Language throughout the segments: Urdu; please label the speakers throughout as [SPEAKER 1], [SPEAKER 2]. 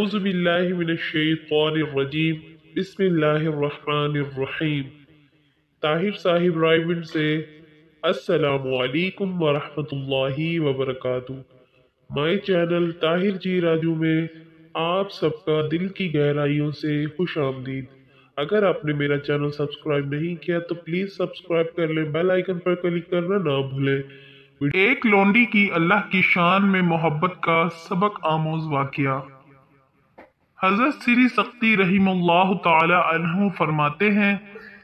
[SPEAKER 1] اعوذ باللہ من الشیطان الرجیم بسم اللہ الرحمن الرحیم۔ طاہر صاحب رائیونڈ سے السلام علیکم ورحمۃ اللہ وبرکاتہ۔ مائی چینل طاہر جی راجو میں آپ سب کا دل کی گہرائیوں سے خوش آمدید۔ اگر آپ نے میرا چینل سبسکرائب نہیں کیا تو پلیز سبسکرائب کر لیں، بیل آئیکن پر کلک کرنا نہ بھولیں۔ ایک لونڈی کی اللہ کی شان میں محبت کا سبق آموز واقعہ۔ حضرت سری سختی رحم اللہ تعالی عنہ فرماتے ہیں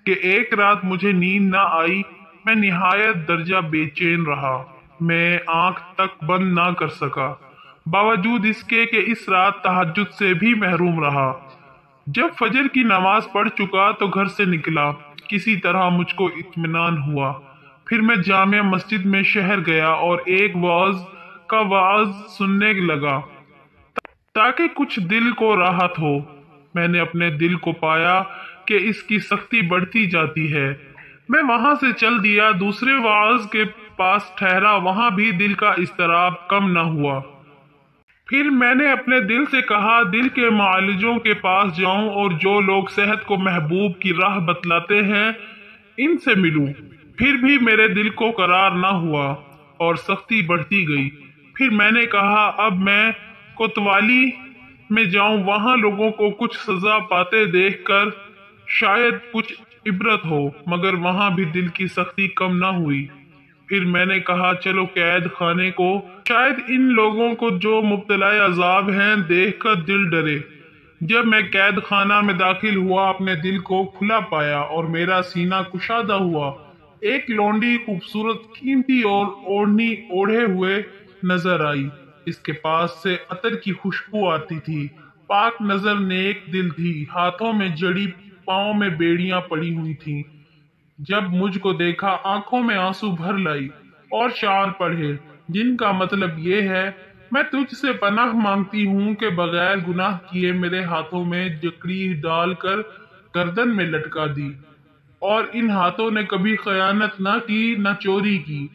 [SPEAKER 1] کہ ایک رات مجھے نیند نہ آئی، میں نہایت درجہ بے چین رہا، میں آنکھ تک بند نہ کر سکا، باوجود اس کے کہ اس رات تہجد سے بھی محروم رہا۔ جب فجر کی نماز پڑھ چکا تو گھر سے نکلا، کسی طرح مجھ کو اطمینان ہوا۔ پھر میں جامع مسجد میں شہر گیا اور ایک واعظ سننے لگا تاکہ کچھ دل کو راحت ہو۔ میں نے اپنے دل کو پایا کہ اس کی سختی بڑھتی جاتی ہے۔ میں وہاں سے چل دیا، دوسرے واعظ کے پاس ٹھہرا، وہاں بھی دل کا اضطراب کم نہ ہوا۔ پھر میں نے اپنے دل سے کہا دل کے معالجوں کے پاس جاؤں اور جو لوگ صحت کو محبوب کی راہ بتلاتے ہیں ان سے ملوں۔ پھر بھی میرے دل کو قرار نہ ہوا اور سختی بڑھتی گئی۔ پھر میں نے کہا اب میں کوتوالی میں جاؤں، وہاں لوگوں کو کچھ سزا پاتے دیکھ کر شاید کچھ عبرت ہو، مگر وہاں بھی دل کی سختی کم نہ ہوئی۔ پھر میں نے کہا چلو قید خانے کو، شاید ان لوگوں کو جو مبتلا عذاب ہیں دیکھ کر دل ڈرے۔ جب میں قید خانہ میں داخل ہوا اپنے دل کو کھلا پایا اور میرا سینہ کشادہ ہوا۔ ایک لونڈی خوبصورت قیمتی اور اوڑھنی اوڑھے ہوئے نظر آئی، اس کے پاس سے عطر کی خوشبو آتی تھی، پاک نظر نیک دل تھی، ہاتھوں میں جڑی، پاؤں میں بیڑیاں پڑی ہوئی تھیں۔ جب مجھ کو دیکھا آنکھوں میں آنسو بھر لائی اور شعر پڑھے جن کا مطلب یہ ہے میں تجھ سے پناہ مانگتی ہوں کہ بغیر گناہ کیے میرے ہاتھوں میں جکڑی ڈال کر گردن میں لٹکا دی، اور ان ہاتھوں نے کبھی خیانت نہ کی نہ چوری کی۔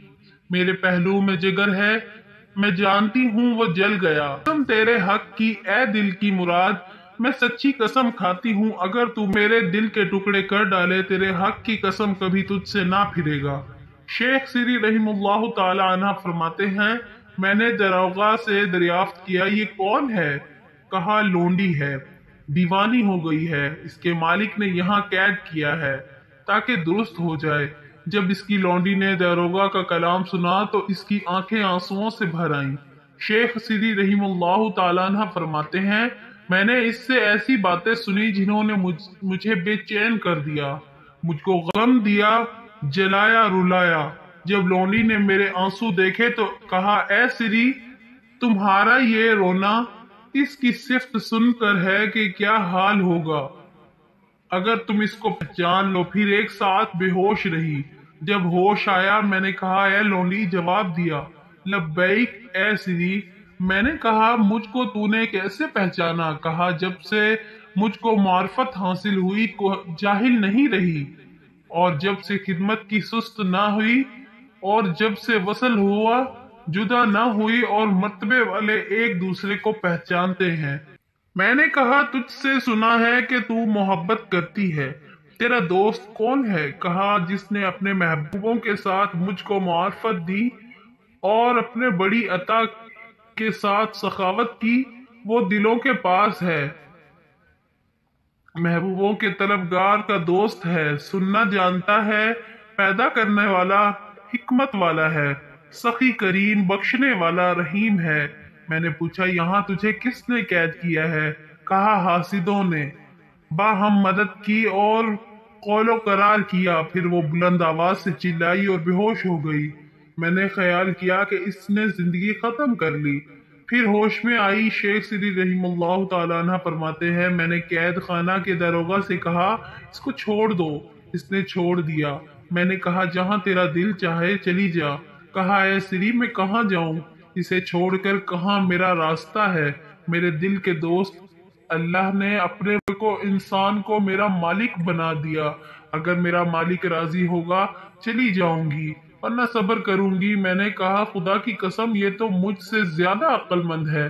[SPEAKER 1] میرے پہلو میں جگر ہے، میں جانتی ہوں وہ جل گیا۔ قسم تیرے حق کی اے دل کی مراد، میں سچی قسم کھاتی ہوں اگر تو میرے دل کے ٹکڑے کر ڈالے تیرے حق کی قسم کبھی تجھ سے نہ پھرے گا۔ شیخ سری رحم اللہ تعالی عنہ فرماتے ہیں میں نے داروغہ سے دریافت کیا یہ کون ہے؟ کہا لونڈی ہے، دیوانی ہو گئی ہے، اس کے مالک نے یہاں قید کیا ہے تاکہ درست ہو جائے۔ جب اس کی لونڈی نے داروغہ کا کلام سنا تو اس کی آنکھیں آنسوؤں سے بھر آئیں۔ شیخ سری رحم اللہ تعالیٰ عنہ فرماتے ہیں میں نے اس سے ایسی باتیں سنی جنہوں نے مجھے بے چین کر دیا، مجھ کو غم دیا، جلایا رلایا۔ جب لونڈی نے میرے آنسو دیکھے تو کہا اے سری، تمہارا یہ رونا اس کی صفت سن کر ہے کہ کیا حال ہوگا اگر تم اس کو پہچان لو۔ پھر ایک ساتھ بے ہوش رہی، جب ہوش آیا میں نے کہا اے لونڈی، جواب دیا لبیک اے سری۔ میں نے کہا مجھ کو تو نے کیسے پہچانا؟ کہا جب سے مجھ کو معرفت حاصل ہوئی جاہل نہیں رہی، اور جب سے خدمت کی سست نہ ہوئی، اور جب سے وصل ہوا جدا نہ ہوئی، اور مرتبے والے ایک دوسرے کو پہچانتے ہیں۔ میں نے کہا تجھ سے سنا ہے کہ تو محبت کرتی ہے، تیرا دوست کون ہے؟ کہا جس نے اپنے محبوبوں کے ساتھ مجھ کو معرفت دی اور اپنے بڑی عطا کے ساتھ سخاوت کی، وہ دلوں کے پاس ہے، محبوبوں کے طلبگار کا دوست ہے، سننا جانتا ہے، پیدا کرنے والا، حکمت والا ہے، سخی کریم، بخشنے والا، رحیم ہے۔ میں نے پوچھا یہاں تجھے کس نے قید کیا ہے؟ کہا حاسدوں نے۔ باہم مدد کی اور قول و قرار کیا، پھر وہ بلند آواز سے چلائی اور بے ہوش ہو گئی۔ میں نے خیال کیا کہ اس نے زندگی ختم کر لی، پھر ہوش میں آئی۔ شیخ سری رحم اللہ تعالیٰ عنہ فرماتے ہیں میں نے قید خانہ کے داروغہ سے کہا اس کو چھوڑ دو، اس نے چھوڑ دیا۔ میں نے کہا جہاں تیرا دل چاہے چلی جا۔ کہا اے سری میں کہاں جاؤں؟ اسے چھوڑ کر کہاں میرا راستہ ہے؟ میرے دل کے دوست، اللہ نے اپنے کو انسان کو میرا مالک بنا دیا، اگر میرا مالک راضی ہوگا چلی جاؤں گی ورنہ صبر کروں گی۔ میں نے کہا خدا کی قسم یہ تو مجھ سے زیادہ عقل مند ہے،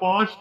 [SPEAKER 1] 5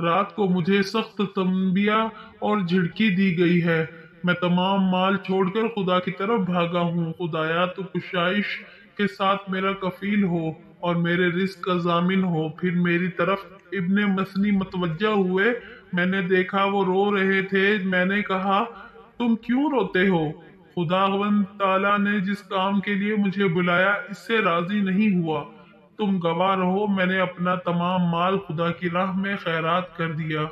[SPEAKER 2] رات کو مجھے سخت تنبیہ اور جھڑکی دی گئی ہے۔ میں تمام مال چھوڑ کر خدا کی طرف بھاگا ہوں۔ خدایا تو کشائش کے ساتھ میرا کفیل ہو اور میرے رزق کا ضامن ہو۔ پھر میری طرف ابن مسنی متوجہ ہوئے، میں نے دیکھا وہ رو رہے تھے۔ میں نے کہا تم کیوں روتے ہو؟ خداوند تعالیٰ نے جس کام کے لیے مجھے بلایا اس سے راضی نہیں ہوا۔ تم گواہ رہو، میں نے اپنا تمام مال خدا کی راہ میں خیرات کر دیا۔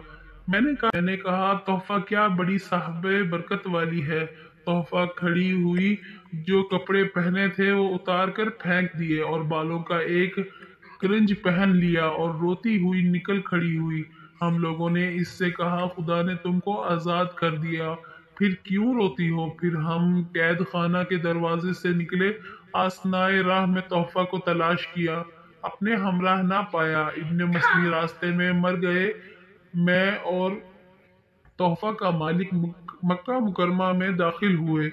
[SPEAKER 2] میں نے کہا تحفہ کیا بڑی صاحب برکت والی ہے۔ تحفہ کھڑی ہوئی جو کپڑے پہنے تھے وہ اتار کر پھینک دیے اور بالوں کا ایک کرنج پہن لیا اور روتی ہوئی نکل کھڑی ہوئی۔ ہم لوگوں نے اس سے کہا خدا نے تم کو آزاد کر دیا، پھر کیوں روتی ہو؟ پھر ہم قید خانہ کے دروازے سے نکلے، آسنائے راہ میں تحفہ کو تلاش کیا، اپنے ہمراہ نہ پایا۔ ابن مسنی راستے میں مر گئے۔ میں اور تحفہ کا مالک مکہ مکرمہ میں داخل ہوئے۔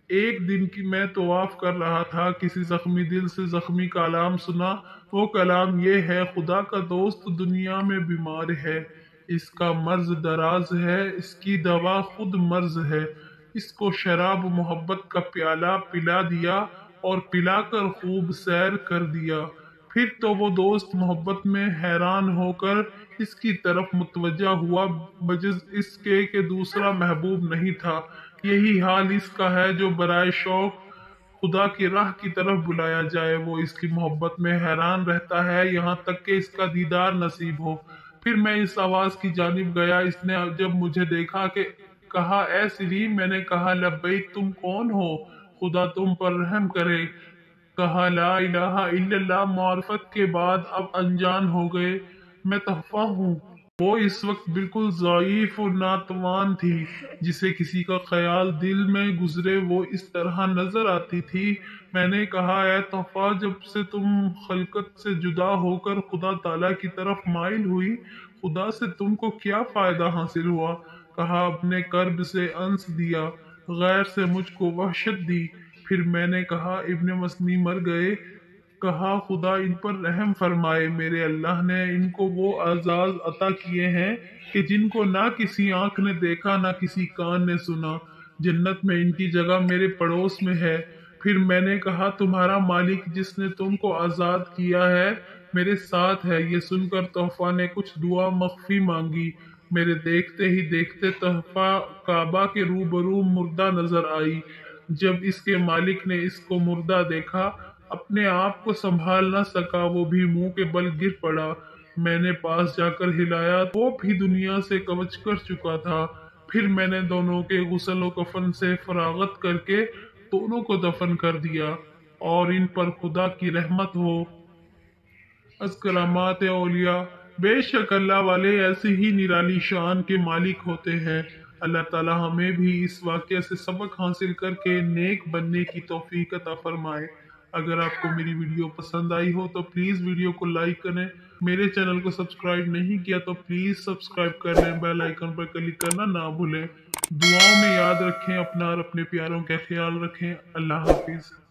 [SPEAKER 2] ایک دن کی میں طواف کر رہا تھا، کسی زخمی دل سے زخمی کلام سنا۔ وہ کلام یہ ہے، خدا کا دوست دنیا میں بیمار ہے، اس کا مرض دراز ہے، اس کی دوا خود مرض ہے۔ اس کو شراب محبت کا پیالہ پلا دیا اور پلا کر خوب سیر کر دیا۔ پھر تو وہ دوست محبت میں حیران ہو کر اس کی طرف متوجہ ہوا، بجز اس کے کہ دوسرا محبوب نہیں تھا۔ یہی حال اس کا ہے جو برائے شوق خدا کی راہ کی طرف بلایا جائے، وہ اس کی محبت میں حیران رہتا ہے یہاں تک کہ اس کا دیدار نصیب ہو۔ پھر میں اس آواز کی جانب گیا، اس نے جب مجھے دیکھا کہ کہا اے سری، میں نے کہا لبیک، تم کون ہو؟ خدا تم پر رحم کرے۔ کہا لا الہ الا اللہ۔ معرفت کے بعد اب انجان ہو گئے، میں تحفہ ہوں۔ وہ اس وقت بالکل ضعیف و ناتوان تھی، جسے کسی کا خیال دل میں گزرے وہ اس طرح نظر آتی تھی۔ میں نے کہا اے تحفہ، جب سے تم خلقت سے جدا ہو کر خدا تعالیٰ کی طرف مائل ہوئی، خدا سے تم کو کیا فائدہ حاصل ہوا؟ کہا اپنے کرب سے انس دیا، غیر سے مجھ کو وحشت دی۔ پھر میں نے کہا ابن مسنی مر گئے۔ کہا خدا ان پر رحم فرمائے، میرے اللہ نے ان کو وہ اعزاز عطا کیے ہیں کہ جن کو نہ کسی آنکھ نے دیکھا نہ کسی کان نے سنا۔ جنت میں ان کی جگہ میرے پڑوس میں ہے۔ پھر میں نے کہا تمہارا مالک جس نے تم کو آزاد کیا ہے میرے ساتھ ہے۔ یہ سن کر تحفہ نے کچھ دعا مخفی مانگی۔ میرے دیکھتے ہی دیکھتے تحفہ کعبہ کے روبرو مردہ نظر آئی۔ جب اس کے مالک نے اس کو مردہ دیکھا، اپنے آپ کو سنبھال نہ سکا، وہ بھی منہ کے بل گر پڑا۔ میں نے پاس جا کر ہلایا، وہ بھی دنیا سے کوچ کر چکا تھا۔ پھر میں نے دونوں کے غسل و کفن سے فراغت کر کے دونوں کو دفن کر دیا، اور ان پر خدا کی رحمت ہو۔ از کرامات اولیاء، بے شک اللہ والے ایسے ہی نرالی شان کے مالک ہوتے ہیں۔ اللہ تعالی ہمیں بھی اس واقعے سے سبق حاصل کر کے نیک بننے کی توفیق عطا فرمائے۔ اگر آپ کو میری ویڈیو پسند آئی ہو تو پلیز ویڈیو کو لائک کریں، میرے چینل کو سبسکرائب نہیں کیا تو پلیز سبسکرائب کر لیں، بیل آئیکن پر کلک کرنا نہ بھولیں۔ دعاؤں میں یاد رکھیں اپنا اور اپنے پیاروں کا خیال رکھیں۔ اللہ حافظ۔